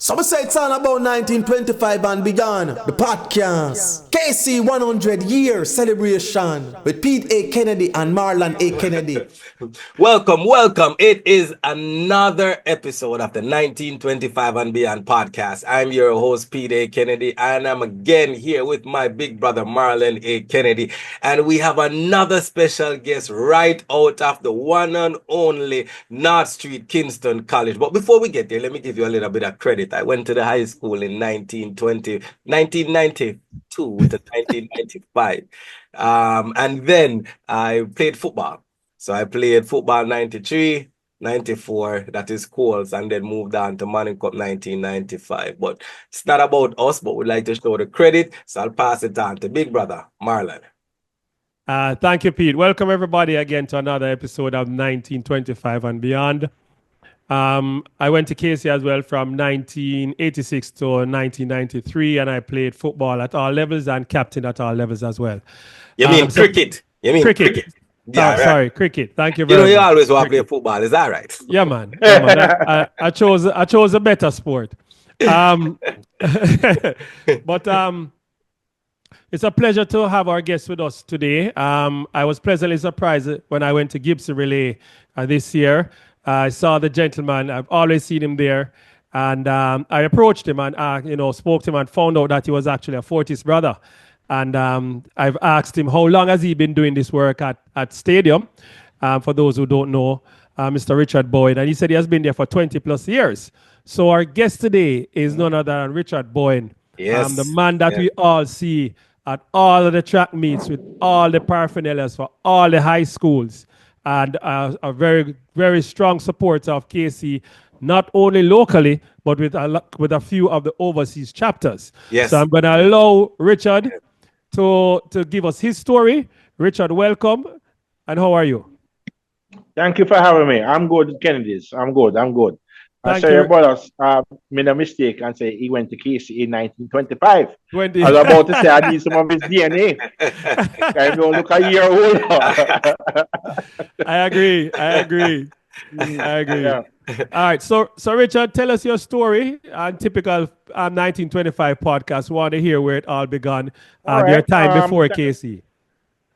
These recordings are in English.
Some say it's all about 1925 and beyond. The podcast. KC 100 year celebration with Pete A. Kennedy and Marlon A. Kennedy. Welcome. It is another episode of the 1925 and Beyond podcast. I'm your host, Pete A. Kennedy, and I'm again here with my big brother, Marlon A. Kennedy. And we have another special guest right out of the one and only North Street, Kingston College. But before we get there, let me give you a little bit of credit. I went to the high school in 1992 to 1995. And then I played football. So I played football 93, 94, that is schools, and then moved on to Manning Cup 1995. But it's not about us, but we'd like to show the credit. So I'll pass it on to big brother, Marlon. Thank you, Pete. Welcome everybody again to another episode of 1925 and Beyond. I went to KC as well from 1986 to 1993, and I played football at all levels and captain at all levels as well. You mean cricket? Cricket. Yeah, right. Sorry, cricket. Thank you very much. You always want to play football. Is that right? Yeah, man. I chose a better sport. But it's a pleasure to have our guest with us today. I was pleasantly surprised when I went to Gibson Relay this year. I saw the gentleman. I've always seen him there. And I approached him and spoke to him and found out that he was actually a Fortis brother. And I've asked him how long has he been doing this work at Stadium. For those who don't know, Mr. Richard Bowen. And he said he has been there for 20 plus years. So our guest today is none other than Richard Bowen. Yes. The man that we all see at all of the track meets with all the paraphernalia for all the high schools. And a very, very strong supporter of KC, not only locally, but with a few of the overseas chapters. Yes. So I'm going to allow Richard to give us his story. Richard, welcome. And how are you? Thank you for having me. I'm good, Kennedy's. I'm good. I say your brother made a mistake and say he went to KC in 1925. I was about to say I need some of his DNA. I don't look a year old. I agree. Yeah. All right. So Richard, tell us your story on typical 1925 podcast. We want to hear where it all began. Your time before KC.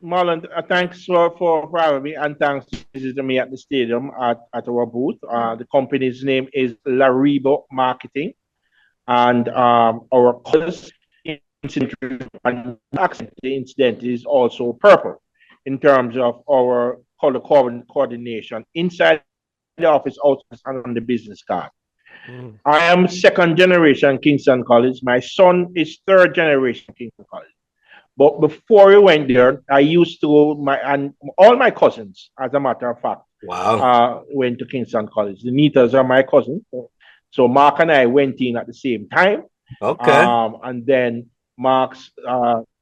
Marlon, thanks for having me, and thanks for visiting me at the stadium at our booth. The company's name is Laribo Marketing, and our colors incident and accent incident is also purple in terms of our color coordination inside the office, outside, and on the business card. I am second generation Kingston College. My son is third generation Kingston College. But before we went there, I used to all my cousins, as a matter of fact, went to Kingston College. The Neaters are my cousins. So Mark and I went in at the same time. Okay. And then Mark's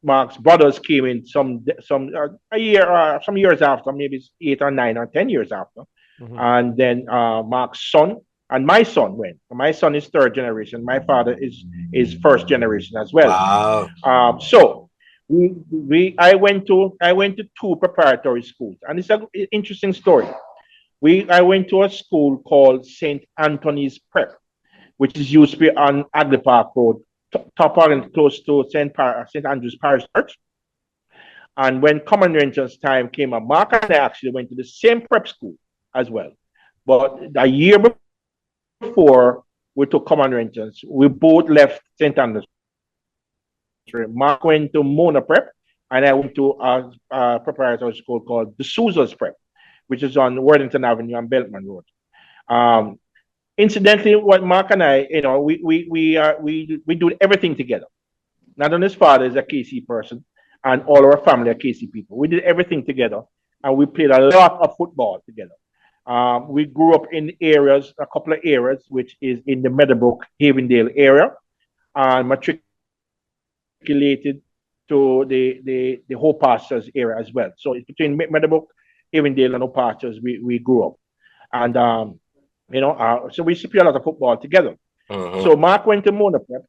brothers came in some years after, maybe 8 or 9 or 10 years after. Mm-hmm. And then Mark's son and my son went. My son is third generation. My father is first generation as well. Wow. So I went to 2 preparatory schools, and it's an interesting story. I went to a school called St. Anthony's Prep, which is used to be on Adley Park Road, top and close to St. Andrew's Parish Church. And when common entrance time came up, Mark and I actually went to the same prep school as well. But a year before we took common entrance, we both left St. Andrew's. Mark went to Mona Prep, and I went to a preparatory school called the Sousa's Prep, which is on Worthington Avenue and Beltman Road. Incidentally, what Mark and I, we do everything together. Not only his father is a KC person, and all our family are KC people. We did everything together, and we played a lot of football together. We grew up in a couple of areas, which is in the Meadowbrook, Havendale area, and matriculated to the Hope Pastures area as well. So it's between Meadowbrook, Havendale, and Hope Pastures we grew up. And, so we used to play a lot of football together. Mm-hmm. So Mark went to Mona Prep,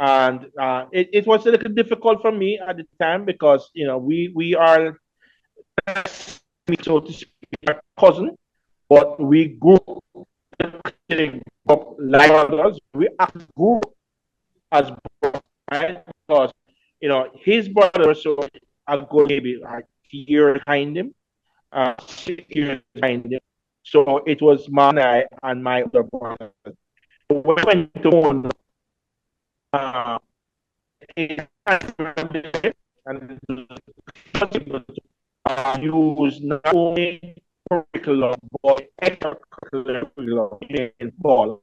and it was a little difficult for me at the time because, we are, so to speak, cousin, but we grew like others, we actually grew as brothers, right? Because his brother was so a good maybe a year behind him, 6 years behind him. So it was I and my other brother. So when we went to Mona, uh, and use not only curriculum but extracurricular in ball.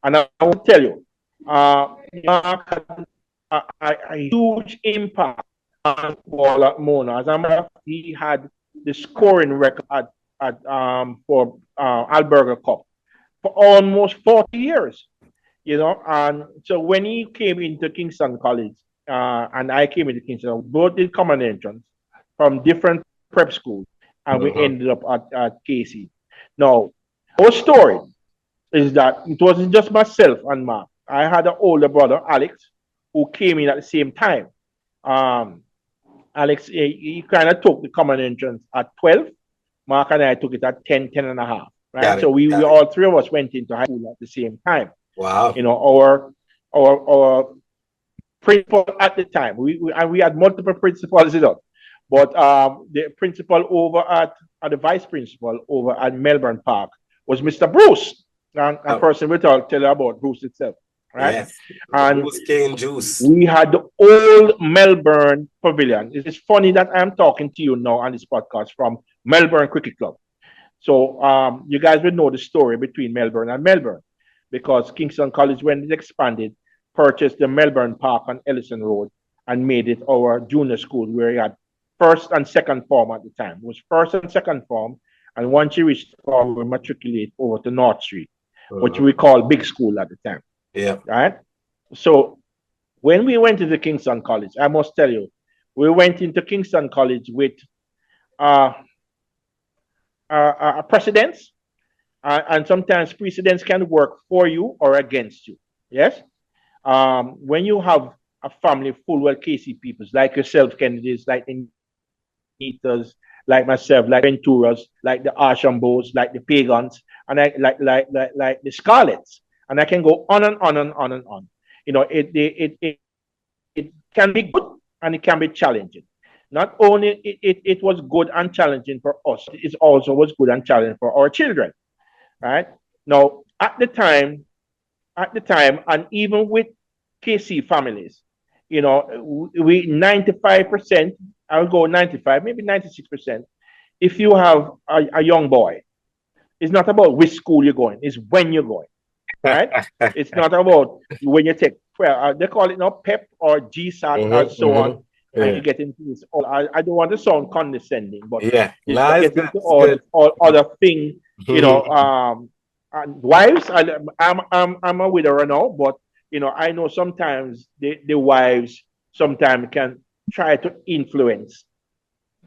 And I will tell you, Mark had a huge impact on ball at Mona. As a matter of fact, he had the scoring record for Alberga Cup for almost 40 years. And so when he came into Kingston College, and I came into Kingston, both did common entrance from different prep schools, and we ended up at KC. Now, our story is that it wasn't just myself and Mark. I had an older brother, Alex, who came in at the same time. Alex, he kind of took the common entrance at 12. Mark and I took it at 10, 10 and a half. Right? So we all three of us went into high school at the same time. Wow. Our principal at the time, we had multiple principals, but the principal over at the vice principal over at Melbourne Park was Mr. Bruce. And a person will tell you about Bruce itself. Right? Yes. And Bruce cane juice. We had the old Melbourne Pavilion. It's funny that I'm talking to you now on this podcast from Melbourne Cricket Club. So you guys will know the story between Melbourne and Melbourne, because Kingston College, when it expanded, purchased the Melbourne Park on Ellison Road and made it our junior school, where you had first and second form at the time. It was first and second form, and once you reached form, we matriculate over to North Street, which we call big school at the time. Yeah. Right? So when we went into Kingston College, I must tell you, we went into Kingston College with precedents, and sometimes precedents can work for you or against you. Yes? When you have a family full of KC peoples, like yourself, Kennedys, like the Eaters, like myself, like Venturas, like the Archambos, like the Pagans, and like the Scarlets, and I can go on and on and on and on. It can be good and it can be challenging. Not only it was good and challenging for us, it also was good and challenging for our children. Right? Now, at the time, and even with KC families, we 95%, I'll go 95, maybe 96%. If you have a young boy, it's not about which school you're going, it's when you're going. Right? It's not about when you take, they call it now PEP or GSAT and so on. Yeah. And you get into this. I don't want to sound condescending, but yeah, you get into all other things. And wives. I'm a widower now, but I know sometimes the wives sometimes can try to influence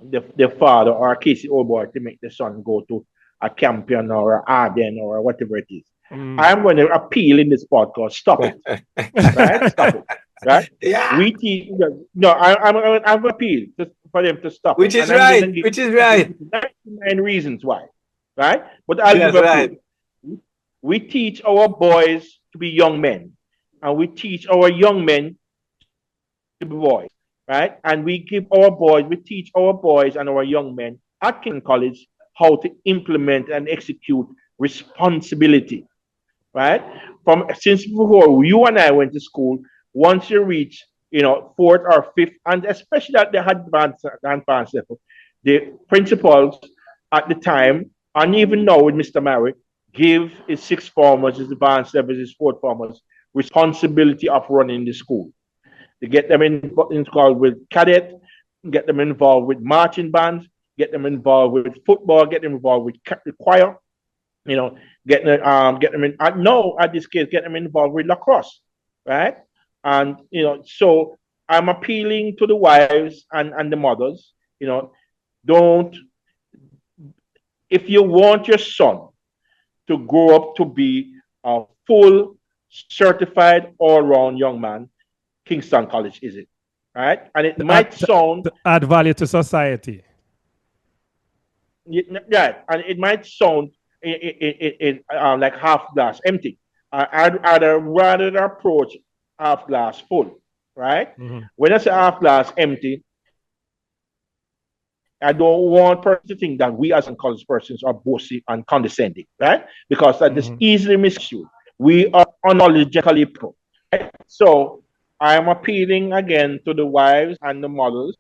the father or KCOBA boy to make the son go to a Campion or a Arden or whatever it is. I'm going to appeal in this podcast. Stop it. Right? Stop it. Right? Yeah. We teach. No, I'm appeal for them to stop. Which is right. Which is right. 99 reasons why. Right? But I'll give a right. We teach our boys to be young men, and we teach our young men to be boys. Right? And we teach our boys and our young men at Kingston College how to implement and execute responsibility. Right? Since before you and I went to school, once you reach, fourth or fifth, and especially at the advanced level, the principals at the time, and even now with Mr. Mary, give his sixth formers, his advanced levels, his fourth formers, responsibility of running the school. They get them involved with cadet, get them involved with marching bands, get them involved with football, get them involved with the choir, get them in. At this case, get them involved with lacrosse, right? And so I'm appealing to the wives and the mothers. Don't. If you want your son to grow up to be a full, certified, all-round young man, Kingston College is it, right? And it might sound to add value to society. Yeah, and it might sound like half glass empty. I'd rather approach half glass full, right? Mm-hmm. When I say half glass empty, I don't want person to think that we as college persons are bossy and condescending, right? Because that is easily misused. We are unapologetically pro. Right? So I am appealing again to the wives and the mothers.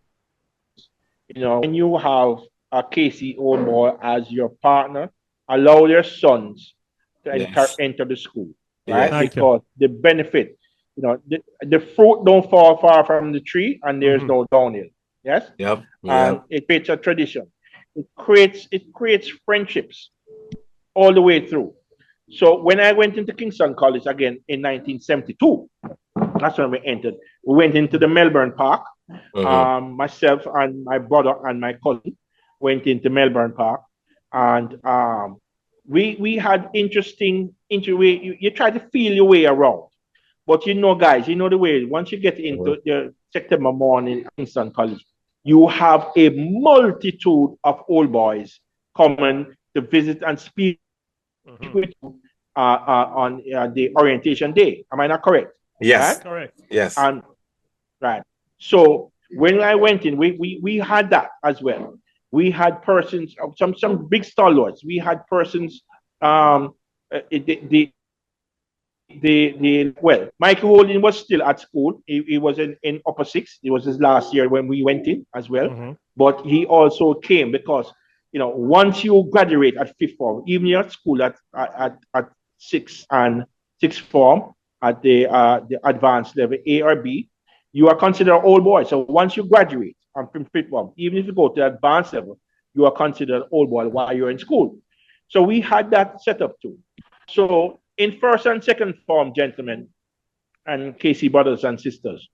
You know, when you have a KCOBA as your partner, allow your sons to enter the school, right? Yes. Because the benefit, you know, the fruit don't fall far from the tree, and there's no downhill. Yes. Yep. And it creates a tradition. It creates friendships all the way through. So when I went into Kingston College again in 1972, that's when we entered. We went into the Melbourne Park. Myself and my brother and my cousin went into Melbourne Park, and we had interesting you try to feel your way around. But you know, guys, you know the way. Once you get into the September morning at Kingston College, you have a multitude of old boys coming to visit and speak with you on the orientation day. Am I not correct? Yes. Right? Correct. Yes. And right. So when I went in, we had that as well. We had persons, some big stalwarts. We had persons, well, Michael Holding was still at school. He was in upper six. It was his last year when we went in as well. But he also came because, you know, once you graduate at fifth form, even you're at school at sixth form at the advanced level A or B, you are considered an old boy. So once you graduate from fifth form, even if you go to the advanced level, you are considered an old boy while you're in school. So we had that set up too. So in first and second form, gentlemen, and KC brothers and sisters,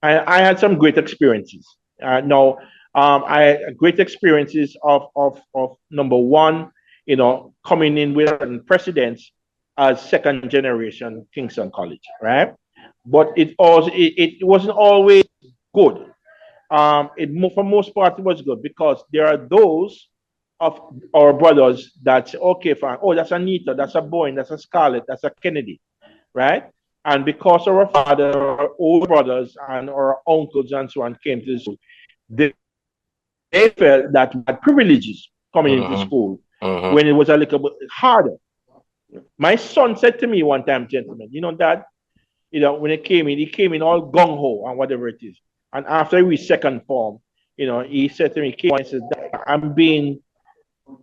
I had some great experiences. I had great experiences of number one, you know, coming in with presidents as second generation Kingston College, right? But it wasn't always good. For most part, it was good because there are those of our brothers that say, okay, fine. Oh, that's Anita, that's a Bowen, that's a Scarlett, that's a Kennedy, right? And because our father, our old brothers, and our uncles and so on came to the school, they felt that we had privileges coming into school when it was a little bit harder. My son said to me one time, gentlemen, you know, Dad, you know, when he came in all gung-ho and whatever it is. And after he reached second form, you know, he said to me, he says, I'm being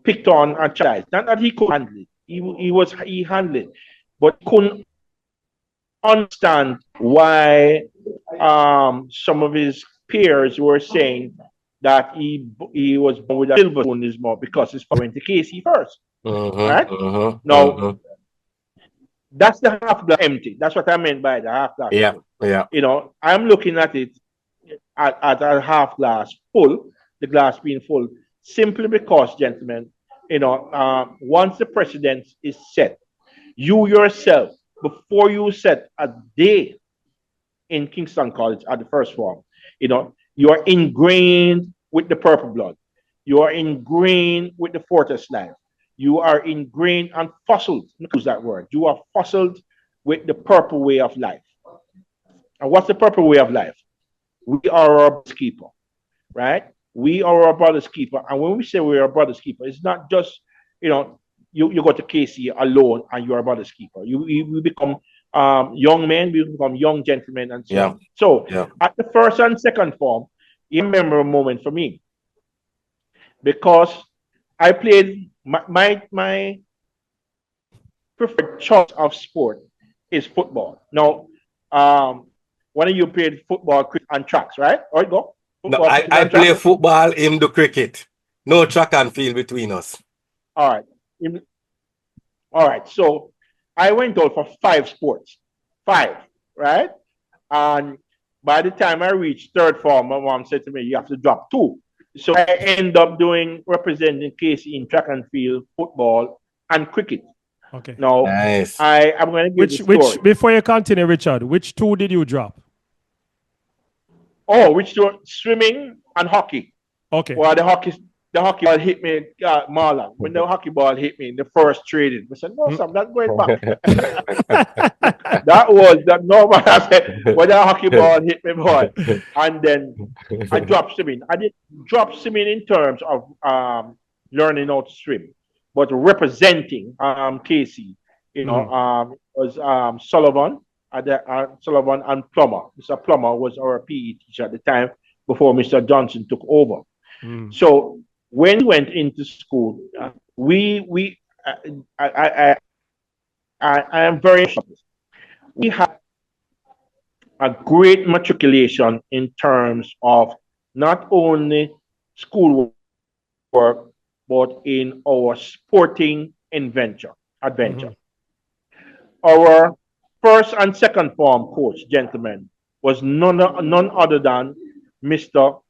picked on and chastised. Not that he couldn't handle it. He handled it, but couldn't understand why some of his peers were saying that he was born with a silver spoon in his mouth because his father went to KC first. Right? Now, that's the half glass empty. That's what I meant by the half glass. Yeah, yeah. You know, I'm looking at it at a half glass full, the glass being full, simply because, gentlemen, you know, once the precedent is set, you yourself, before you set a day in Kingston College at the first form, you know, you are ingrained with the purple blood. You are ingrained with the Fortis life. You are ingrained and fossiled. Use that word. You are fossiled with the purple way of life. And what's the purple way of life? We are our brother's keeper, right? We are our brother's keeper. And when we say we are our brother's keeper, it's not just, you know, you go to KC alone and you are a brother's keeper. You become young men, we become young gentlemen, and so on. So at the first and second form, you remember a moment for me because I played my preferred choice of sport is football. Now, one of you played football, cricket, and tracks, right? All right, go. Football, no, I play football, him do cricket. No track and field between us. All right. All right. So I went out for 5 sports. 5, right? And by the time I reached third form, my mom said to me, you have to drop 2. So I end up representing KC in track and field, football, and cricket. Okay. Now, nice. I'm going to give the story. Which, before you continue, Richard, which 2 did you drop? Oh, which 2? Swimming and hockey. Okay. Well, the hockey the hockey ball hit me, Marlon. When the hockey ball hit me in the first training, I said, no, sir, I'm not going back. That was that normal. I said, when the hockey ball hit me, boy. And then I dropped swimming. I did drop swimming in terms of learning how to swim, but representing KC, was Sullivan, Sullivan and Plummer. Mr. Plummer was our PE teacher at the time before Mr. Johnson took over. So when we went into school, I am very shocked. We had a great matriculation in terms of not only school work, but in our sporting adventure. Our first and second form coach, gentlemen, was none other than Mr.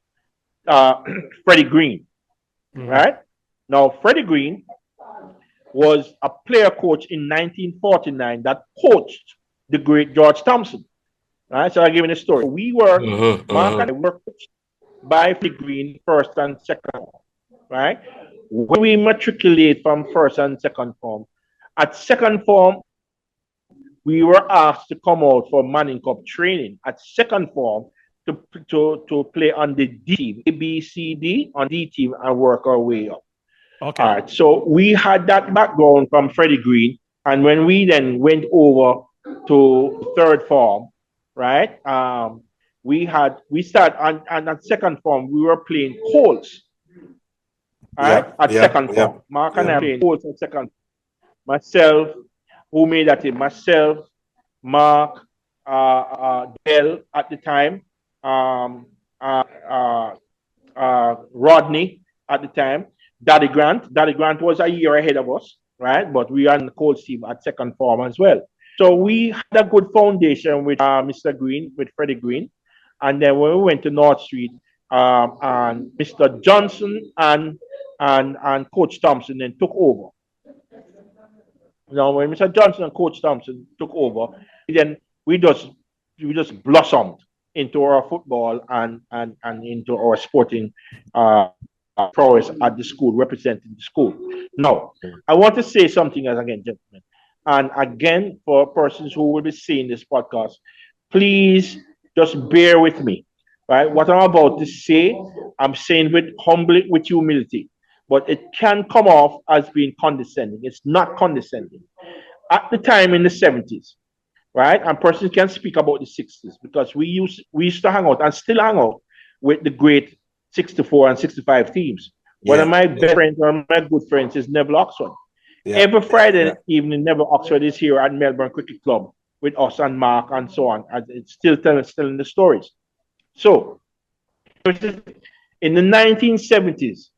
Freddie Green. Right? Now, Freddie Green was a player coach in 1949 that coached the great George Thompson. Right? So I'll give you the story. We were, Mark and I were coached by Freddie Green first and second. Right? When we matriculate from first and second form, at second form, we were asked to come out for Manning Cup training at second form to play on the D team, A, B, C, D, on D team and work our way up. Okay. All right. So we had that background from Freddie Green. And when we then went over to third form, right, we started and at second form, we were playing Colts. All right, at second form. Mark and I playing Colts at second. Myself, who made that team? Myself, Mark, Dell at the time, Rodney at the time, Daddy Grant. Daddy Grant was a year ahead of us, right? But we are in the Colts team at second form as well. So we had a good foundation with Mr. Green, with Freddie Green. And then when we went to North Street, and Mr. Johnson and Coach Thompson then took over. Now, when Mr. Johnson and Coach Thompson took over, then we just blossomed into our football and into our sporting prowess at the school, representing the school. Now, I want to say something again, gentlemen. And again, for persons who will be seeing this podcast, please just bear with me. Right? What I'm about to say, I'm saying humbly, with humility. But it can come off as being condescending. It's not condescending. At the time in the 70s, right, and persons can speak about the 60s because we used to hang out and still hang out with the great 64 and 65 teams. One of my best friends, one of my good friends is Neville Oxford. Every Friday evening, Neville Oxford is here at Melbourne Cricket Club with us and Mark and so on. And it's still telling the stories. So, in the 1970s,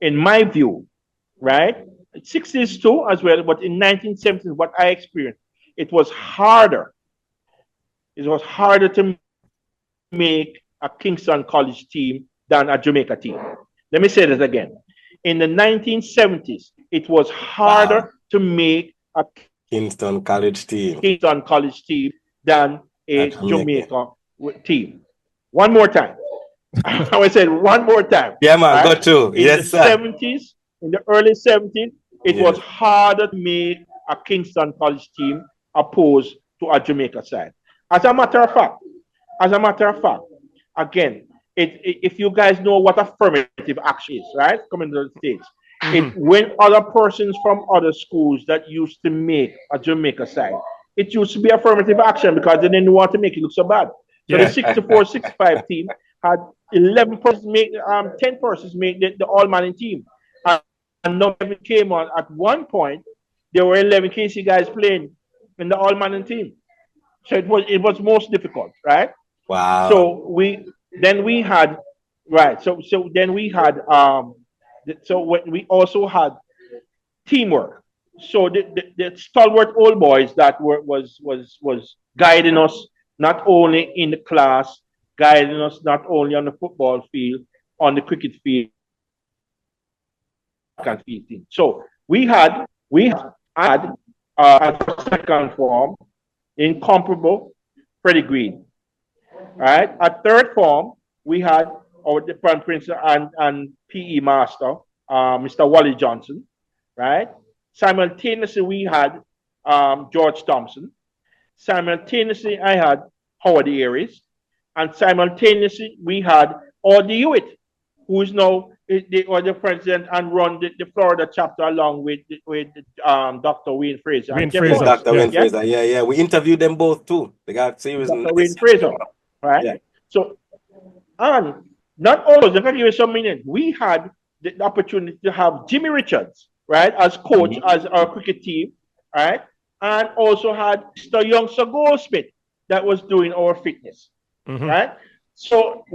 in my view, right, 60s too as well, but in 1970s, what I experienced, it was harder. It was harder to make a Kingston College team than a Jamaica team. Let me say this again. In the 1970s, it was harder to make a Kingston College team than a Jamaica team. One more time. I said one more time. Yeah, man, right? Got to. Yes, sir. In the early 70s, it was harder to make a Kingston College team opposed to a Jamaica side. As a matter of fact, again, if you guys know what affirmative action is, right? Coming to the States. When other persons from other schools that used to make a Jamaica side, it used to be affirmative action because they didn't want to make it look so bad. So the 64-65 team had 11 persons make 10 persons make the all-manning team. And now it came on at one point, there were 11 KC guys playing in the all-manning team. So it was most difficult, right? Wow. So we had we also had teamwork. So the stalwart old boys that was guiding us not only in the class, guiding us not only on the football field, on the cricket field, and field team. So we had at second form incomparable Freddie Green. Right? At third form, we had our different principal and PE master, Mr. Wally Johnson, right? Simultaneously, we had George Thompson. Simultaneously, I had Howard Aries. And simultaneously, we had Audie Hewitt, who is now the president and run the Florida chapter along with Dr. Wayne Fraser. Wayne Fraser. Dr. Wayne Yeah? Fraser. Yeah. We interviewed them both too. They got serious. Dr. Wayne Fraser, right? Yeah. So, and not all of them, I can give you some minutes. We had the opportunity to have Jimmy Richards, right, as coach, as our cricket team, right? And also had Mr. Youngster Goldsmith that was doing our fitness, right? So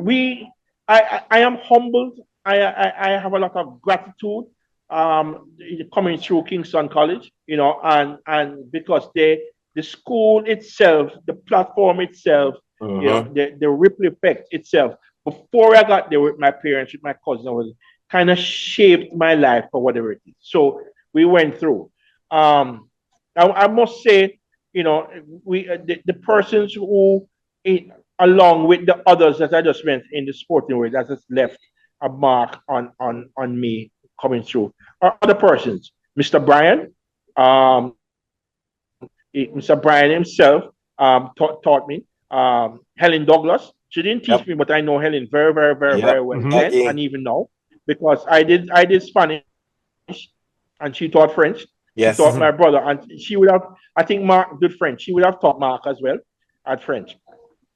I am humbled. I have a lot of gratitude coming through Kingston College, you know, and because the school itself, the platform itself, you know, the ripple effect itself, before I got there with my parents, with my cousin, was kind of shaped my life for whatever it is. So we went through. I must say, you know, the persons who, along with the others that I just went in the sporting world, that has left a mark on me coming through, are other persons. Mr. Bryan, Mr. Bryan himself taught me. Helen Douglas, she didn't teach me, but I know Helen very, very, very, very well, and even now, because I did Spanish, and she taught French. Yes. She taught my brother, and she would have, I think Mark did French. She would have taught Mark as well at French,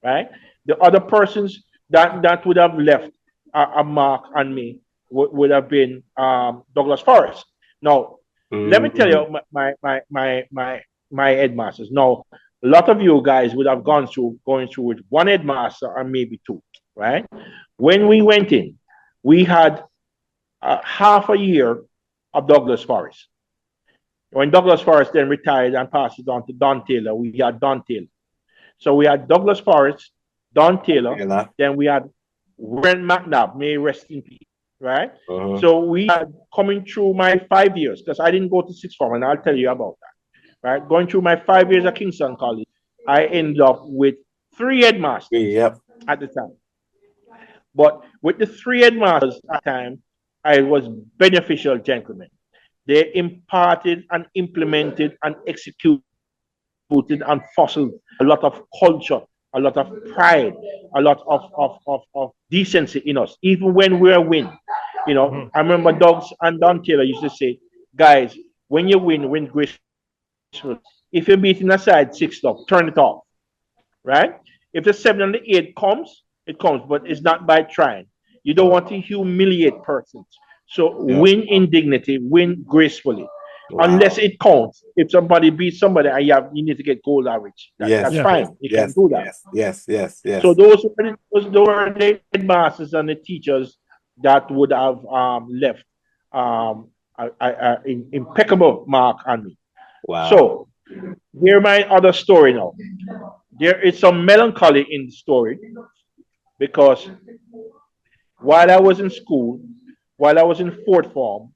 right? The other persons that would have left a mark on me would have been Douglas Forrest. Now, let me tell you my headmasters. Now, a lot of you guys would have going through with one headmaster or maybe two, right? When we went in, we had half a year of Douglas Forrest. When Douglas Forrest then retired and passed it on to Don Taylor, we had Don Taylor. So we had Douglas Forrest, Don Taylor, then we had Warren McNabb, may rest in peace, right? So we had coming through my 5 years, because I didn't go to sixth form, and I'll tell you about that, right? Going through my 5 years at Kingston College, I ended up with 3 headmasters at the time. But with the 3 headmasters at the time, I was beneficial gentlemen. They imparted and implemented and executed and fostered a lot of culture, a lot of pride, a lot of decency in us, even when we win. You know, I remember Doug's and Don Taylor used to say, guys, when you win graceful. If you're beating a side 6 up, turn it off, right? If the 7 and the 8 comes, it comes, but it's not by trying. You don't want to humiliate persons. So win in dignity, win gracefully. Unless it counts. If somebody beats somebody and you need to get goal average. That's fine. You can do that. Yes. So those were the headmasters and the teachers that would have left an impeccable mark on me. Wow. So here's my other story now. There is some melancholy in the story because while I was in school, while I was in 4th form,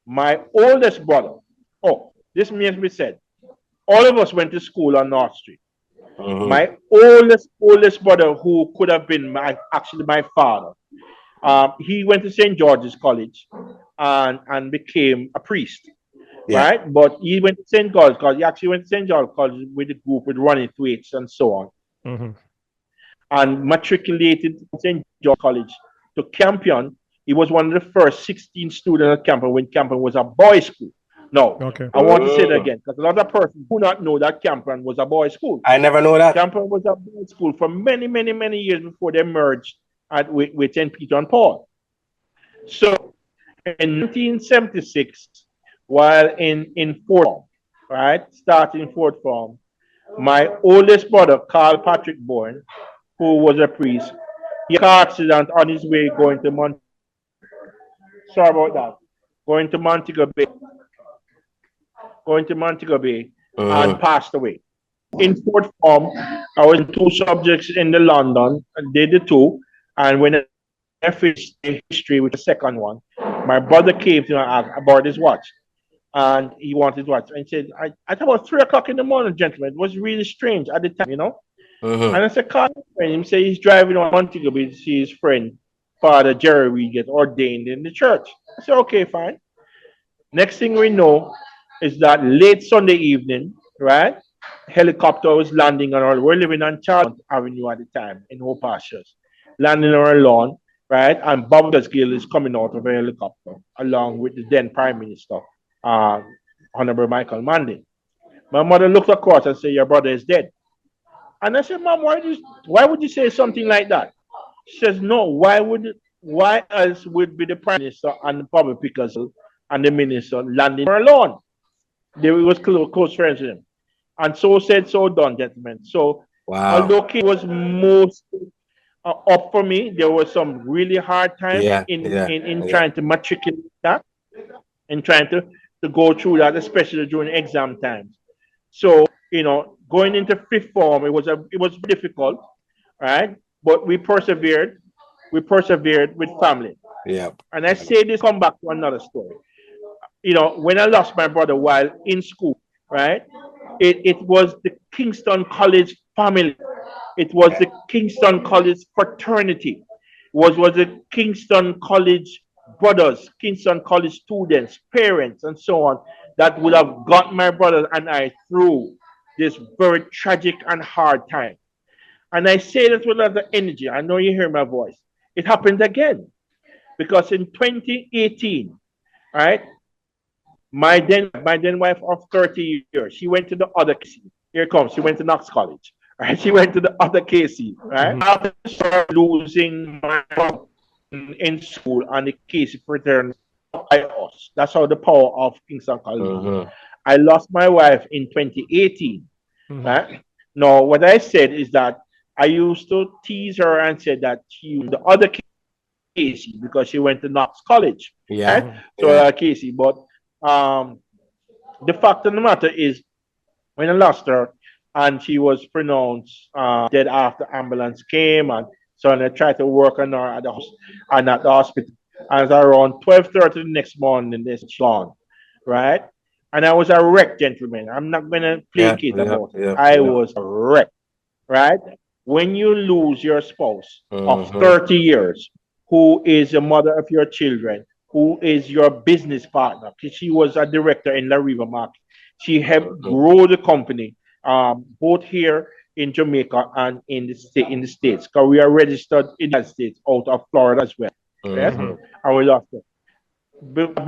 my oldest brother, this must be said, all of us went to school on North Street. My oldest brother, who could have been my father, he went to St. George's College and became a priest, right? But he went to St. George's College. He actually went to St. George's College with a group with running weights and so on, and matriculated to St. George's College to Campion. He was one of the first 16 students at Campion when Campion was a boys' school. No, I want to say that again because a lot of persons do not know that Campion was a boys' school. I never know that. Campion was a boys' school for many, many, many years before they merged with St. Peter and Paul. So in 1976, while in 4th form, right, starting 4th form, my oldest brother, Carl Patrick Bowen, who was a priest, he had a car accident on his way going to Montego Bay, and passed away. In 4th form, I was in 2 subjects in the London, and did the 2, and when I finished history with the 2nd one, my brother came to me about his watch, and he wanted to watch, and he said, at about 3 o'clock in the morning, gentlemen, it was really strange at the time, you know. And I said, call him. He said he's driving on Montego Bay to see his friend Father Jerry we get ordained in the church. I said, okay, fine. Next thing we know is that late Sunday evening, right? Helicopter was landing on our, we're living on Charlotte Avenue at the time in Hope Pastures, landing on our lawn, right? And Bob Gill is coming out of a helicopter along with the then Prime Minister, Honorable Michael Manley. My mother looked across and said, your brother is dead. And I said, Mom, why would you say something like that? She says, no, why else would be the Prime Minister and the public pickers and the minister landing alone? They was close friends with him. And so said, so done, gentlemen. So although it was most up for me, there was some really hard times in trying to matriculate that and trying to go through that, especially during exam times. So, going into fifth form, it was difficult, right? But we persevered. We persevered with family. Yeah. And I say this, come back to another story. When I lost my brother while in school, right? It was the Kingston College family. It was the Kingston College fraternity. Was the Kingston College brothers, Kingston College students, parents, and so on, that would have got my brother and I through this very tragic and hard time. And I say that with a lot of energy. I know you hear my voice. It happened again. Because in 2018, right, my then wife of 30 years, she went to the other KC. Here comes, she went to Knox College. Right? She went to the other KC, right? After losing my mom in school and the KC fraternity by us. That's how the power of Kingston College. I lost my wife in 2018. Right? Now, what I said is that I used to tease her and said that she was the other KC because she went to Knox College. Right? So Casey, but the fact of the matter is, when I lost her, and she was pronounced dead after ambulance came, and so I tried to work on her at the hospital. And around 12:30 the next morning, this gone, right? And I was a wreck, gentlemen. I'm not gonna placate about it. I was a wreck, right? When you lose your spouse of 30 years, who is the mother of your children, who is your business partner. She was a director in Laribo Market. She helped grow the company, both here in Jamaica and in the States. Because we are registered in the States out of Florida as well. Yes? And we lost her.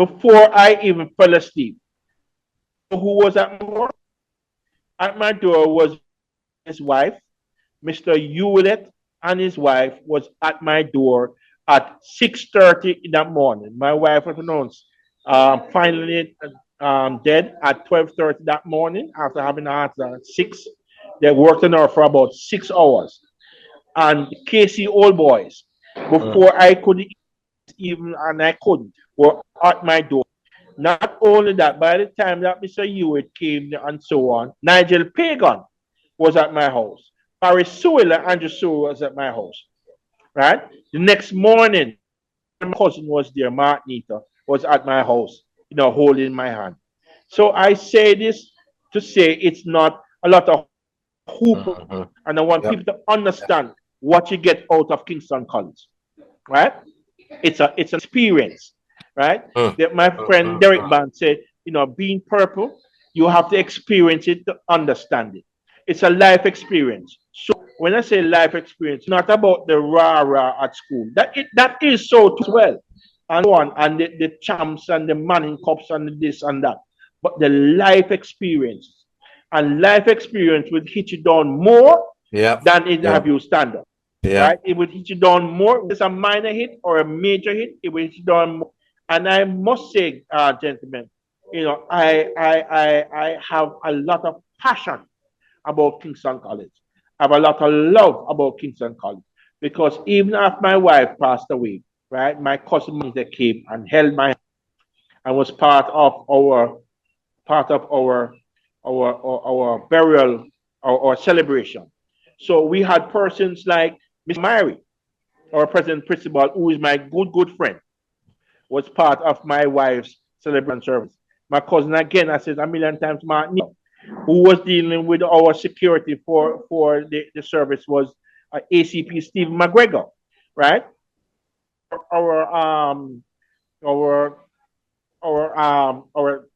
Before I even fell asleep, who was at my door? At my door was his wife, Mr. Hewlett, and his wife was at my door at 6:30 in that morning. My wife was announced finally dead at 12:30 that morning after having a heart attack at 6. They worked on her for about 6 hours. And KC old boys, before I could even, and I couldn't, were at my door. Not only that, by the time that Mr. Hewitt came and so on, Nigel Pagan was at my house. Paris Sewell and Andrew Sewell was at my house. Right? The next morning, my cousin was there, Martinita, was at my house, holding my hand. So I say this to say it's not a lot of hoop, and I want people to understand what you get out of Kingston College. Right? It's an experience. Right? That my friend Derek Band said, being purple, you have to experience it to understand it. It's a life experience. So when I say life experience, not about the rah-rah at school. That is so as well. And so on, and the champs and the Manning Cups and the this and that. But the life experience. And life experience would hit you down more than it have you stand up. Right? It would hit you down more. If it's a minor hit or a major hit, it will hit you down more. And I must say, gentlemen, I have a lot of passion about Kingston College. I have a lot of love about Kingston College because even after my wife passed away, right, my cousin came and held my hand and was part of our burial or celebration. So we had persons like Miss Mary, our present principal, who is my good friend, was part of my wife's celebration service. My cousin, again, I said a million times, Martin, who was dealing with our security for the service was ACP Stephen McGregor, right? our our our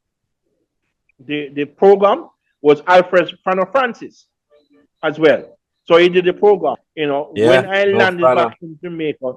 the program was Alfred Francis as well. So he did the program. When Yeah, I no landed fun. back in Jamaica,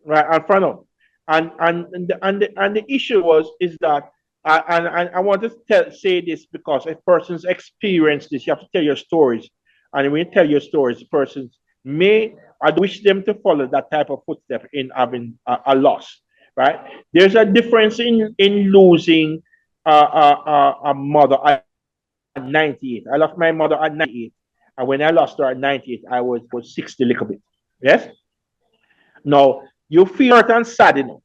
right, Alfredo, and the issue is that and I want to say this because if persons experience this, you have to tell your stories, and when you tell your stories, persons may I wish them to follow that type of footstep in having a loss. Right? There's a difference in losing a mother at 98. I lost my mother at 98, and when I lost her at 98, I was 60 a little bit. Yes. Now you feel hurt and sad enough.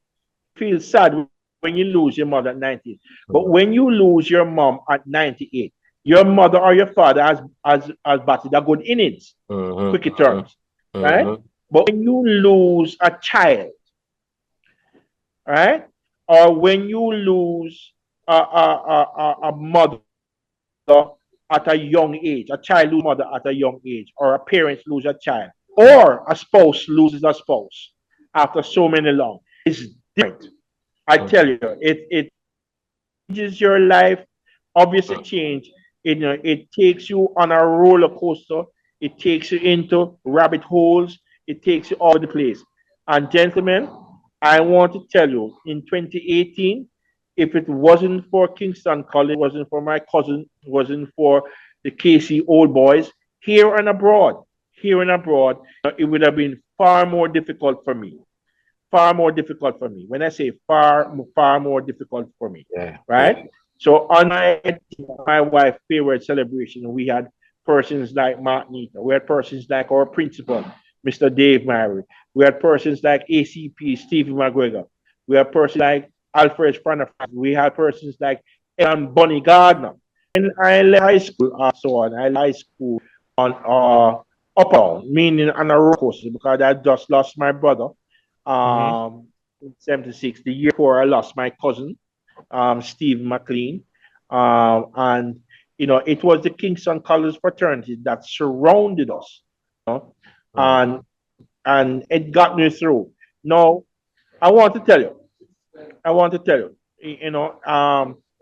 Feel sad when you lose your mother at 98. But when you lose your mom at 98, your mother or your father has batted a good innings, cricket terms, right? But when you lose a child, right, or when you lose a mother at a young age, a child loses a mother at a young age, or a parent loses a child, or a spouse loses a spouse after so many long, it's different. I tell you, it changes your life. Obviously, change. It takes you on a roller coaster. It takes you into rabbit holes. It takes you all over the place. And gentlemen, I want to tell you, in 2018, if it wasn't for Kingston College, wasn't for my cousin, wasn't for the KC old boys here and abroad, it would have been far more difficult for me. Far more difficult for me. When I say far more difficult for me, right? Yeah. So on my wife's favorite celebration, we had persons like Martinita. We had persons like our principal, Mr. Dave Mary. We had persons like ACP, Stephen McGregor. We had persons like Alfred Francis. We had persons like Bonnie Gardner. And I left high school I left high school on upper, meaning on a roller coaster because I just lost my brother. In 76, the year before I lost my cousin, Steve McLean. And it was the Kingston College fraternity that surrounded us. And it got me through. Now, I want to tell you,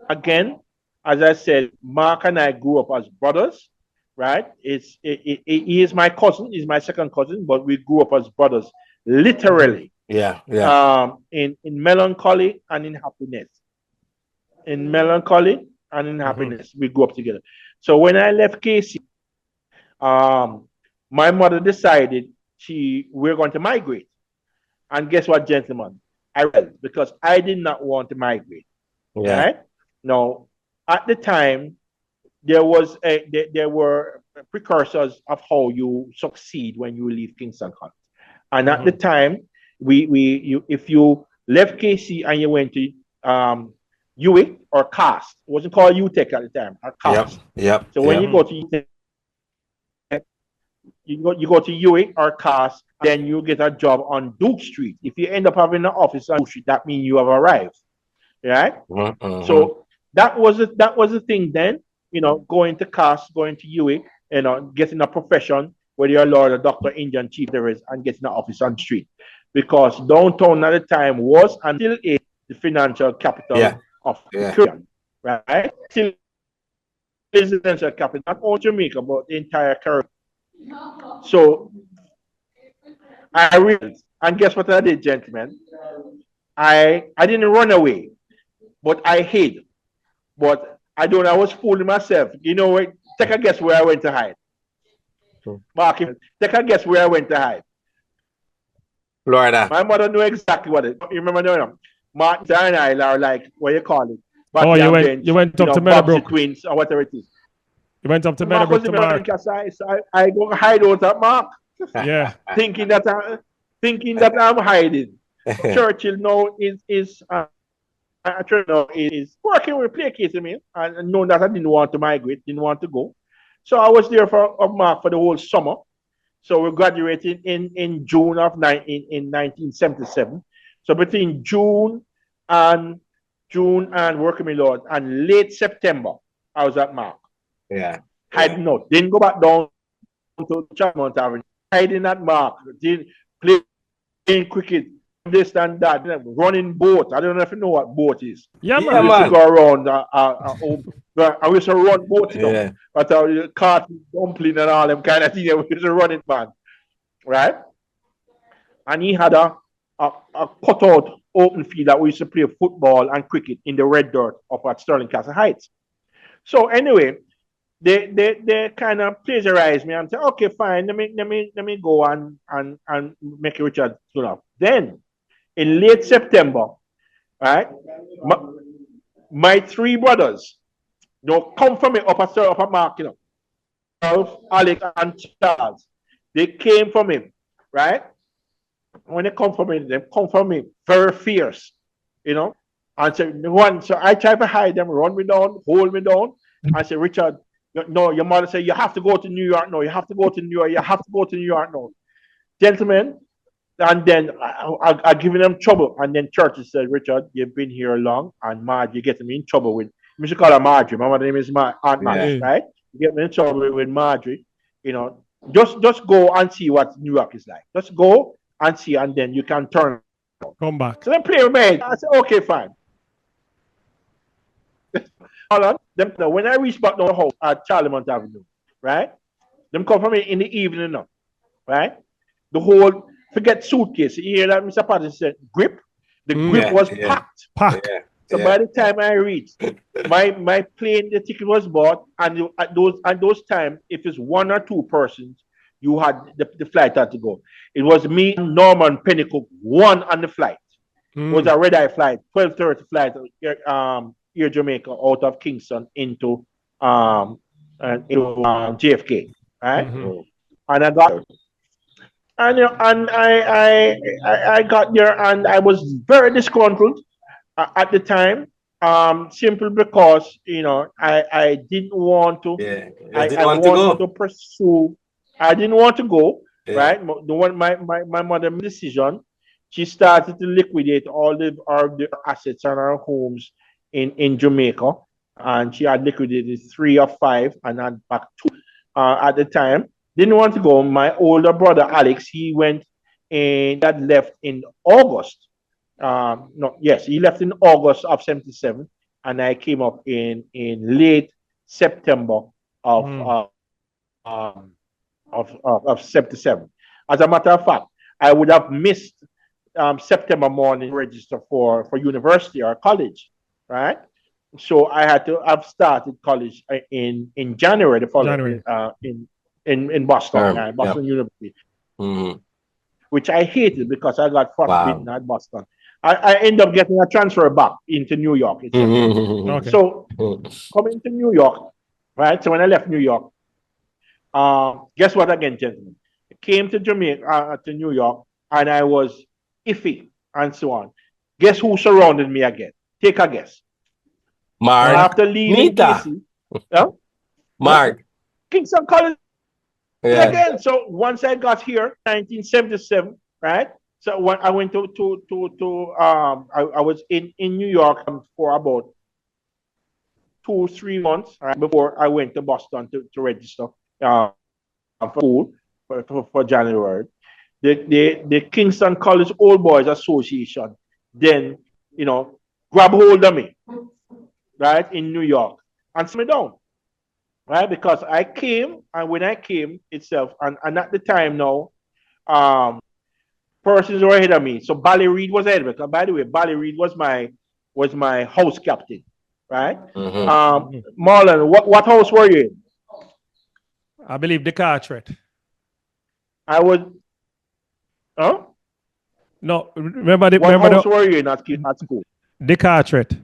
again, as I said, Mark and I grew up as brothers, right? He is my cousin, he's my second cousin, but we grew up as brothers, literally. Yeah. In melancholy and in happiness. In melancholy and in happiness, we grew up together. So when I left KC, my mother decided we're going to migrate. And guess what, gentlemen? I went because I did not want to migrate. Yeah. Right? Now, at the time, there were precursors of how you succeed when you leave Kingston College. And at the time, if you left KC and you went to UWIC or CAST, it wasn't called UTEC at the time, or CAST. Yep. So when you go to UTEC, you go to UWIC or CAST, then you get a job on Duke Street. If you end up having an office on Duke Street, that means you have arrived, right? So that was the thing then. Going to CAST, going to UWIC, getting a profession, whether you're a lawyer, a doctor, Indian chief there is, and getting an office on the street. Because downtown at the time was and still is the financial capital of the Caribbean, right? Still is the financial capital, not only Jamaica, but the entire Caribbean. So I realized, and guess what I did, gentlemen? I didn't run away, but I hid. But I was fooling myself. Take a guess where I went to hide. Mark, take a guess where I went to hide. Florida. My mother knew exactly what it. You remember Martin and I are like, what you call it? Oh, you went up to Meadowbrook. Twins or whatever it is. You went up to Meadowbrook to Mark. I go hide out at Mark. Yeah. thinking that I'm hiding. Churchill now is working with placating me and know that I didn't want to migrate, didn't want to go. So I was there for Mark for the whole summer. So we graduated in June of 1977. So between June and working my Lord and late September, I was at Mark. Yeah. Hiding out. Didn't go back down to Charmont Avenue. Hiding at Mark. Didn't playing cricket this and that, running boat. I don't know if you know what boat is. Yeah, Yeah, man. We used to man. go around. I used to run boat, you know. Yeah. But cart dumpling and all them kind of things. We used to run it, man. Right? And he had a cutout open field that we used to play football and cricket in the red dirt up at Sterling Castle Heights. So anyway, they kind of plagiarized me and said, okay, fine, let me go and make Richard Then in late September, right, my three brothers, come from me up at Mark, Alex and Charles. They came from him, right? When they come from him, they come from me very fierce, And so I try to hide them, run me down, hold me down. I say, Richard, no, your mother said, you have to go to New York. No, you have to go to New York. You have to go to New York now. Gentlemen, and then I giving them trouble. And then Churchill said, Richard, you've been here long, and Marge, you're getting me in trouble with, we should call her Marjorie. My name is Aunt Marge, right? You get me in trouble with Marjorie. Just go and see what New York is like. Just go and see, and then you can turn. Come back. So they play with me. I said, okay, fine. Hold on. When I reach back to the house at Charlemont Avenue, right? Them come from me in the evening now, right? The whole, forget suitcase. You hear that, Mr. Potest said, grip? The grip was packed. Packed. So by the time I reached, my plane, the ticket was bought, and at those times, if it's one or two persons, you had the flight had to go. It was me, Norman Pennycook, one on the flight. It was a red-eye flight, 12:30 flight, Air Jamaica out of Kingston into JFK, right? And I got, and I got there, and I was very disgruntled at the time, simply because I didn't want to. I wanted to pursue. I didn't want to go. Right. The one my mother made a decision. She started to liquidate all the assets and our homes in Jamaica, and she had liquidated 3 or 5 and had back 2 at the time. Didn't want to go. My older brother Alex, he went and had left in August. He left in August of 77, and I came up in late September of 77. As a matter of fact, I would have missed September morning register for university or college, right? So I had to have started college in January the following in Boston, Boston University, which I hated because I got forbidden at Boston. I ended up getting a transfer back into New York. Okay. So coming to New York, right? So when I left New York, guess what again, gentlemen? I came to Jamaica, to New York, and I was iffy and so on. Guess who surrounded me again? Take a guess. Mark. After leaving KC, Mark. Kingston College again. So once I got here, 1977, right? So when I went to I was in New York for about 2-3 months, right, before I went to Boston to register for school for January. The Kingston College Old Boys Association then grab hold of me, right, in New York and sit me down, right, because I came, and when I came itself, and at the time now, persons were ahead of me. So Bally Reed was ahead of me. By the way, Bally Reed was my house captain, right? Marlon, what house were you in? I believe the Carteret. I was. Huh? No, remember what house were you in at school? The Carteret.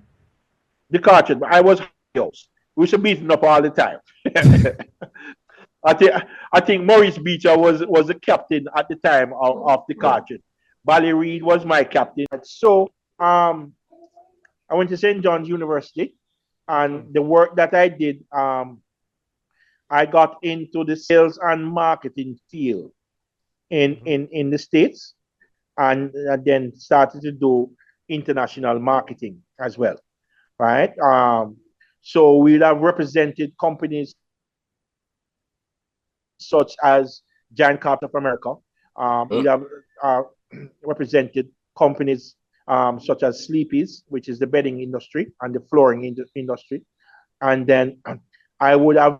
The Carteret. I was house. We used to beat him up all the time. I think Maurice Beecher was the captain at the time of the Carteret. Bally Reed was my captain. So I went to St. John's University, and the work that I did, I got into the sales and marketing field in the States, and then started to do international marketing as well, right? So we'll have represented companies such as Giant Carpet of America. We have represented companies such as Sleepy's, which is the bedding industry and the flooring industry. And then I would have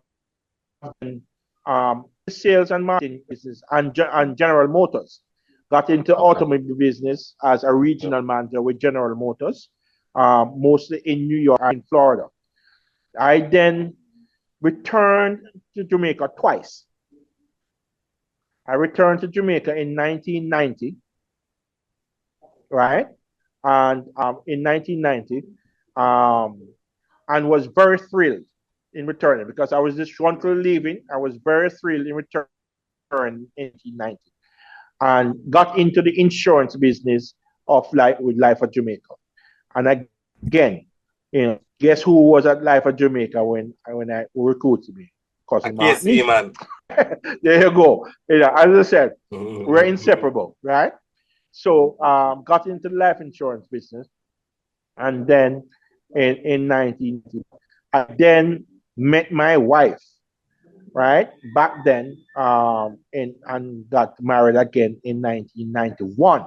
sales and marketing business and General Motors. Got into automobile business as a regional manager with General Motors, mostly in New York and in Florida. I then returned to Jamaica twice. I returned to Jamaica in 1990, right? And in 1990, and was very thrilled in returning because I was disgruntled leaving. I was very thrilled in returning in 1990 and got into the insurance business of Life of Jamaica. And again, guess who was at Life of Jamaica when I recruited me? Cousin Martin. Man. There you go. As I said, we're inseparable, right? So got into the life insurance business, and then in 1990, I then met my wife, right? Back then, and got married again in 1991.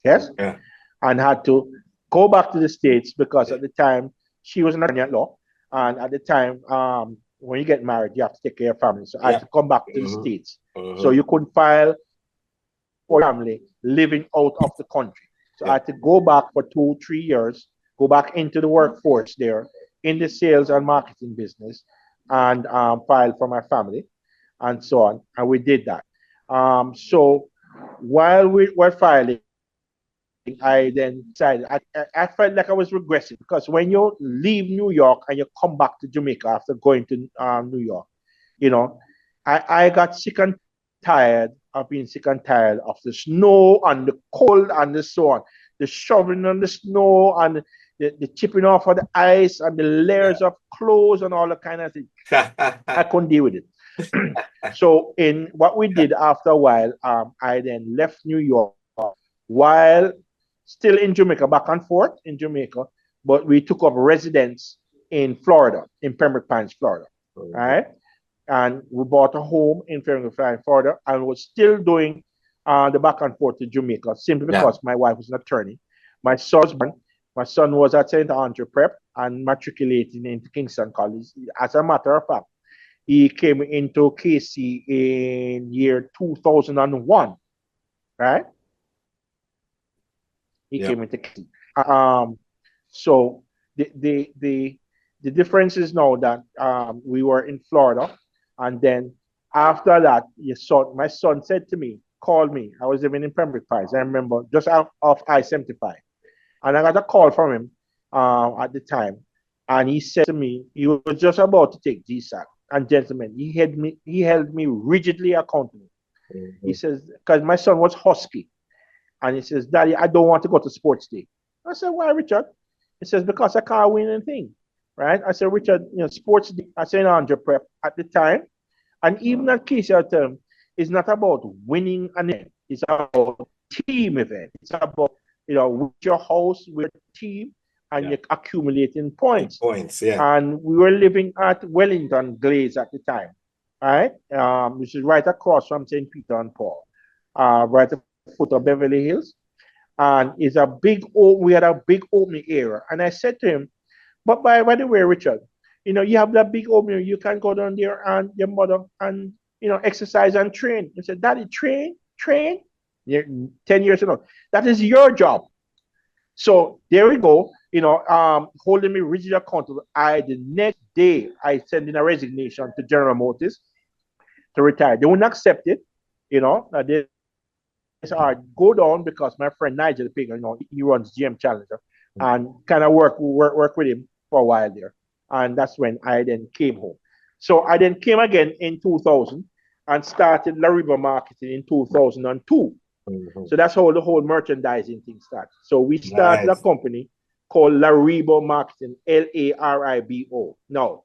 Yes, yeah. And had to go back to the States because at the time she was an attorney at law, and at the time, when you get married, you have to take care of your family. So I had to come back to the States. So you couldn't file for family living out of the country. So I had to go back for 2-3 years, go back into the workforce there in the sales and marketing business, and file for my family and so on. And we did that. So while we were filing, I then decided, I felt like I was regressing because when you leave New York and you come back to Jamaica after going to New York, I got sick and tired of being sick and tired of the snow and the cold and the so on, the shoveling on the snow and the chipping off of the ice and the layers of clothes and all that kind of thing. I couldn't deal with it. So in what we did after a while, I then left New York while still in Jamaica, back and forth in Jamaica, but we took up residence in Florida, in Pembroke Pines, Florida, right? And we bought a home in Pembroke Pines, Florida, and was still doing the back and forth to Jamaica, simply because my wife was an attorney. My son was at St. Andre Prep and matriculating into Kingston College. As a matter of fact, he came into KC in year 2001, right? He came into KC. So the difference is now that we were in Florida, and then after that, my son said to me, called me. I was living in Pembroke Pines. I remember just off I-75, and I got a call from him at the time, and he said to me he was just about to take GSAT. And gentlemen, he held me rigidly accountable. He says, because my son was husky. And he says, Daddy, I don't want to go to sports day. I said, why, Richard? He says, because I can't win anything, right? I said, Richard, sports day at St. Andre Prep at the time, and even at KCOBA, it's not about winning an event. It's about team event. It's about, with your house, with your team, and you're accumulating points. And we were living at Wellington Glaze at the time, right? Which is right across from St. Peter and Paul, right at the foot of Beverly Hills. And we had a big opening area. And I said to him, but by the way, Richard, you have that big opening, you can go down there and your mother and, exercise and train. He said, Daddy, train? 10 years ago. That is your job. So there we go, holding me rigid accountable. The next day, I sent in a resignation to General Motors to retire. They wouldn't accept it, they said, go down, because my friend Nigel Pig, he runs GM Challenger, and kind of work with him for a while there. And that's when I then came home. So I then came again in 2000 and started Laribo Marketing in 2002. So that's how the whole merchandising thing started. So we started a company called Laribo Marketing, Laribo. Now,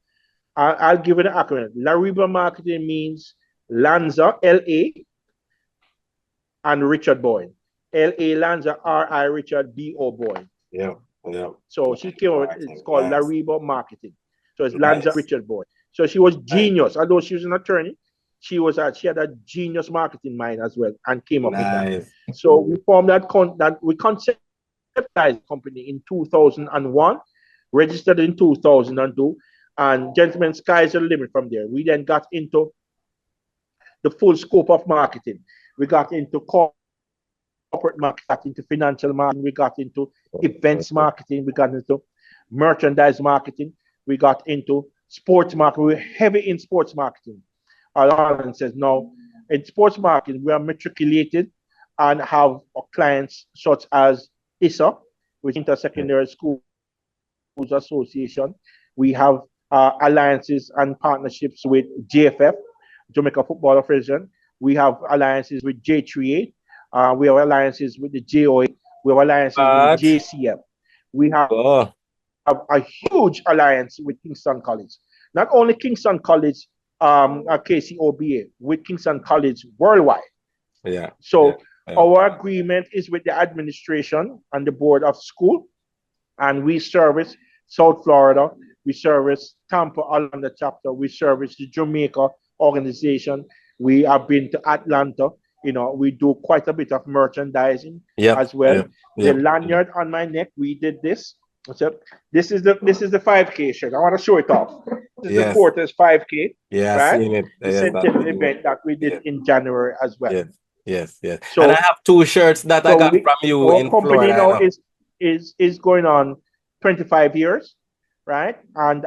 I'll give it an acronym. Laribo Marketing means Lanza, L-A, and Richard Bowen. L-A Lanza, R-I Richard, B-O Bowen. Yeah. So she came out, it's called Laribo Marketing. So it's Lanza Richard Bowen. So she was genius, although she was an attorney. she had a genius marketing mind as well and came up with that. Nice. So we formed we conceptualized the company in 2001, registered in 2002, and gentlemen, sky's the limit from there. We then got into the full scope of marketing. We got into corporate marketing, got into financial marketing, we got into events marketing, we got into merchandise marketing, we got into sports marketing. We're heavy in sports marketing. Alan says, no, in sports marketing, we are matriculated and have clients such as ISA, which is Intersecondary Schools Association. We have alliances and partnerships with JFF, Jamaica Football Federation. We have alliances with J38. We have alliances with the JOA. We have alliances with JCF. We have a huge alliance with Kingston College. Not only Kingston College, KCOBA, with Kingston College worldwide. Yeah. So our agreement is with the administration and the board of school, and we service South Florida. We service Tampa Orlando chapter. We service the Jamaica organization. We have been to Atlanta. We do quite a bit of merchandising as well. The lanyard on my neck, we did this. So this is the 5K shirt. I want to show it off. This is the Fortis 5K. Yeah, right? seen it. The centennial event that we did in January as well. Yes. So, and I have 2 shirts that I got from you in Florida. Our company now is going on 25 years, right? And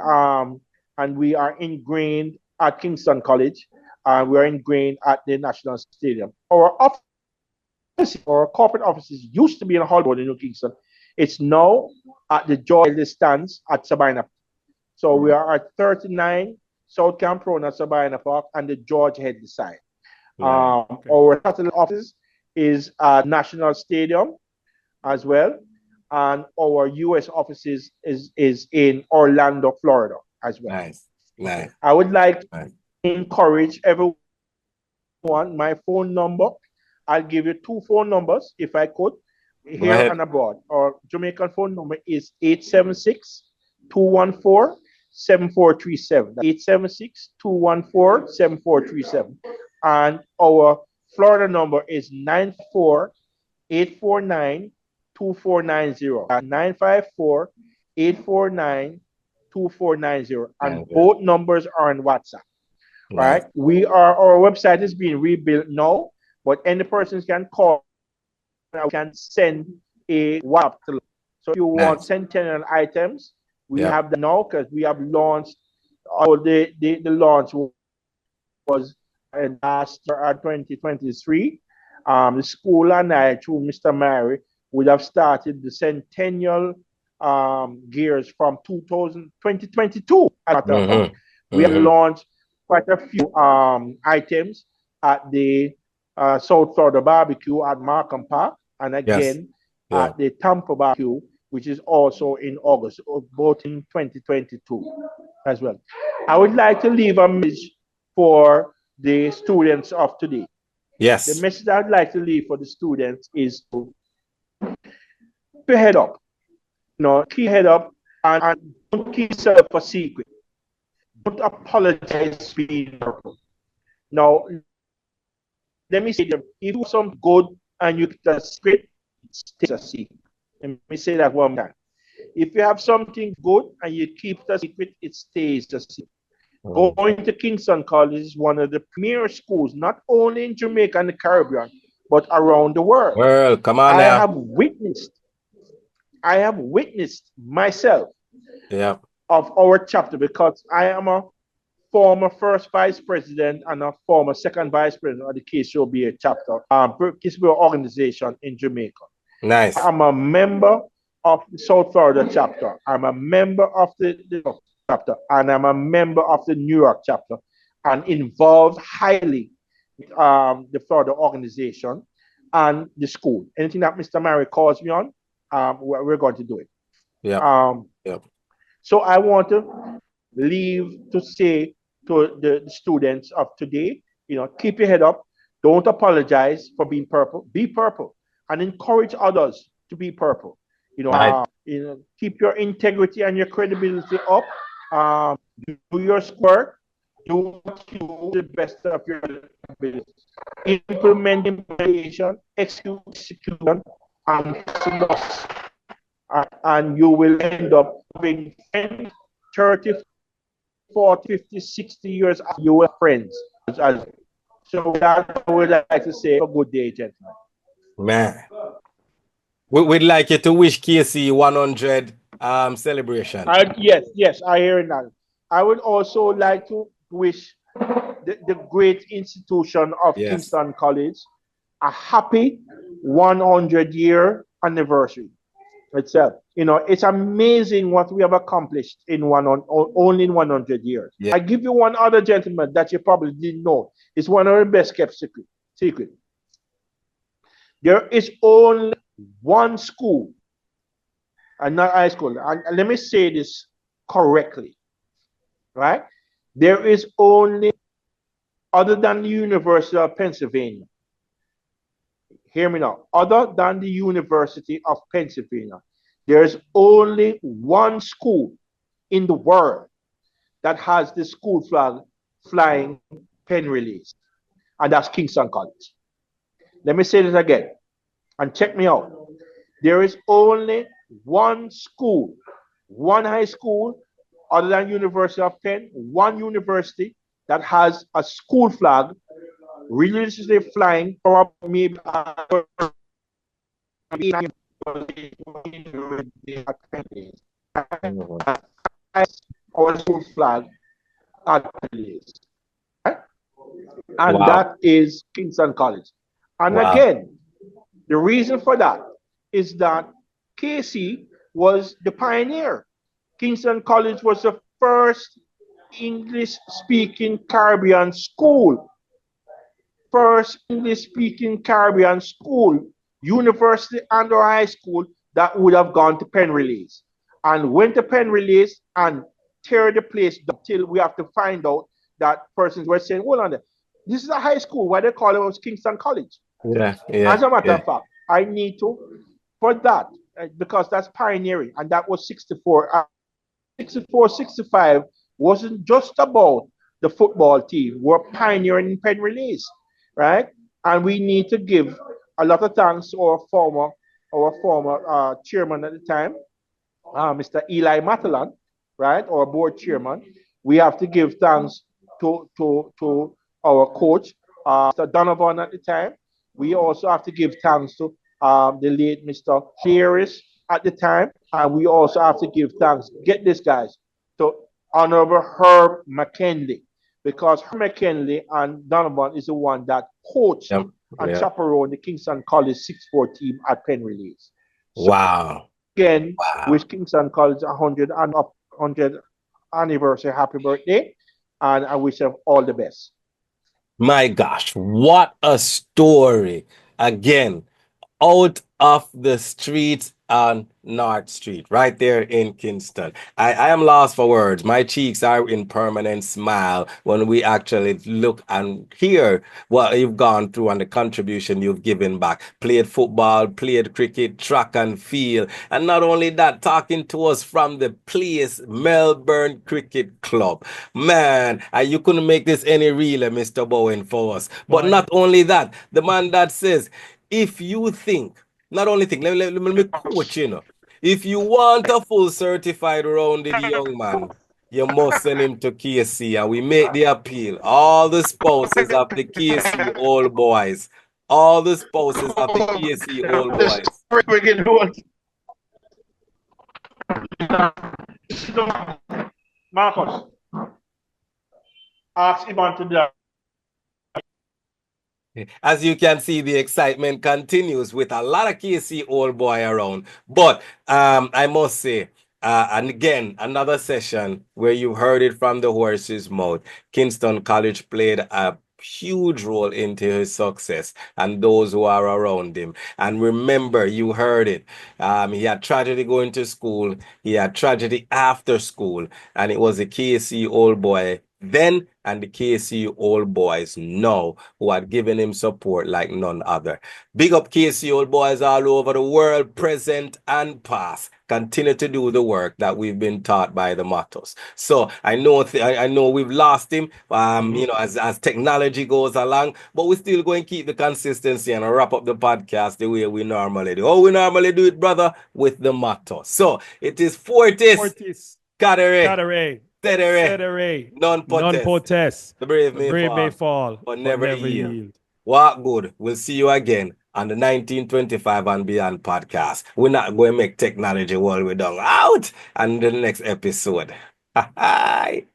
we are ingrained at Kingston College. We're ingrained at the National Stadium. Our corporate offices used to be in Hollywood in New Kingston. It's now at the George stands at Sabina. So we are at 39 South Camp Road at Sabina Park and the George Headley side. Our satellite office is at National Stadium as well. And our US offices is in Orlando, Florida as well. Nice. I would like to encourage everyone. My phone number, I'll give you 2 phone numbers if I could, here and abroad. Our Jamaican phone number is 876-214-7437. 876-214-7437. And our Florida number is 94849-2490. 954-849-2490. And both numbers are on WhatsApp. Right? Our website is being rebuilt now, but any persons can call and can send a WhatsApp. So if you want centennial items, we have them now because we have launched. The launch was in last year 2023. The school and I, through Mr. Mary, would have started the centennial gears from 2022. We have launched quite a few items at the South Florida Barbecue at Markham Park, and again at the Tampa Barbecue, which is also in August, both in 2022 as well. I would like to leave a message for the students of today. Yes. The message I'd like to leave for the students is to keep your head up. Keep your head up and don't keep yourself a secret. Don't apologize for being purple. Now, let me say that if you do something good and you keep a secret, it stays a secret. Let me say that one more time. If you have something good and you keep it a secret, it stays a secret. Going to Kingston College is one of the premier schools, not only in Jamaica and the Caribbean, but around the world. Well, come on I now. have witnessed myself of our chapter, because I am a former first vice president and a former second vice president of the KCOBA chapter, KCOBA organization in Jamaica. Nice. I'm a member of the South Florida chapter. I'm a member of the chapter, and I'm a member of the New York chapter, and involved highly with the Florida organization and the school. Anything that Mr. Mary calls me on, we're going to do it. So I want to say to the students of today, keep your head up. Don't apologize for being purple. Be purple and encourage others to be purple. Keep your integrity and your credibility up. Do your work do what you do the best of your ability. Implement implementation, execution, and loss. And you will end up having 10, 30, 40, 50, 60 years after you were friends. So that I would like to say a good day, gentlemen. Man. We'd like you to wish KC 100 celebration. Yes, I hear that. I would also like to wish the great institution of Kingston College a happy 100-year anniversary itself. You know, it's amazing what we have accomplished in only in 100 years. Yeah. I give you one other gentleman that you probably didn't know. It's one of the best kept secret. There is only one school, and not high school. And let me say this correctly, right? There is only, other than the University of Pennsylvania, hear me now, other than the University of Pennsylvania, there's only one school in the world that has the school flag flying pen release, and that's Kingston College. Let me say this again, and check me out. There is only one school, one high school, other than University of Penn, one university that has a school flag religiously flying for maybe our school flag at least. Right? And that is Kingston College. And again, the reason for that is that KC was the pioneer. Kingston College was the first English-speaking Caribbean school. First English-speaking Caribbean school, university and or high school that would have gone to pen release. And went to pen release and tear the place down till we have to find out that persons were saying, hold on, this is a high school. Why they call it was Kingston College? Yeah. As a matter of fact, I need to, for that, because that's pioneering, and that was 64. 64, 65 wasn't just about the football team. We're pioneering in pen release, right? And we need to give a lot of thanks to our former chairman at the time, Mr. Eli Matalan, right? Our board chairman. We have to give thanks to our coach, Mr. Donovan at the time. We also have to give thanks to the late Mr. Harris at the time. And we also have to give thanks, get this guys, to Honorable Herb McKinley, because Herb McKinley and Donovan is the one that coached and chaperoned the Kingston College 6-4 team at pen release. So again, wish Kingston College 100 anniversary, happy birthday, and I wish them all the best. My gosh, what a story. Again, out of the streets on North Street, right there in Kingston. I am lost for words. My cheeks are in permanent smile when we actually look and hear what you've gone through and the contribution you've given back. Played football, played cricket, track and field. And not only that, talking to us from the place, Melbourne Cricket Club. Man, you couldn't make this any realer, Mr. Bowen, for us. But not only that, the man that says, if you think, not only think, let me coach, you know. If you want a full certified rounded young man, you must send him to KC, and we make the appeal. All the spouses of the KC old boys. All the spouses of the KC old boys. Marcus, ask him on to that. As you can see, the excitement continues with a lot of KC old boy around. But I must say, and again, another session where you heard it from the horse's mouth. Kingston College played a huge role into his success and those who are around him. And remember, you heard it. He had tragedy going to school. He had tragedy after school. And it was a KC old boy then and the KC Old Boys now, who had given him support like none other. Big up KC Old Boys all over the world, present and past. Continue to do the work that we've been taught by the Matos. So I know we've lost him, as technology goes along, but we're still going to keep the consistency and wrap up the podcast the way we normally do. Oh, we normally do it, brother, with the Matos. So it is Fortis, Cadere, CEDRE, non-Potest. The brave may fall, but never yield. Walk good. We'll see you again on the 1925 and Beyond podcast. We're not going to make technology while we're done out. And the next episode. Hi.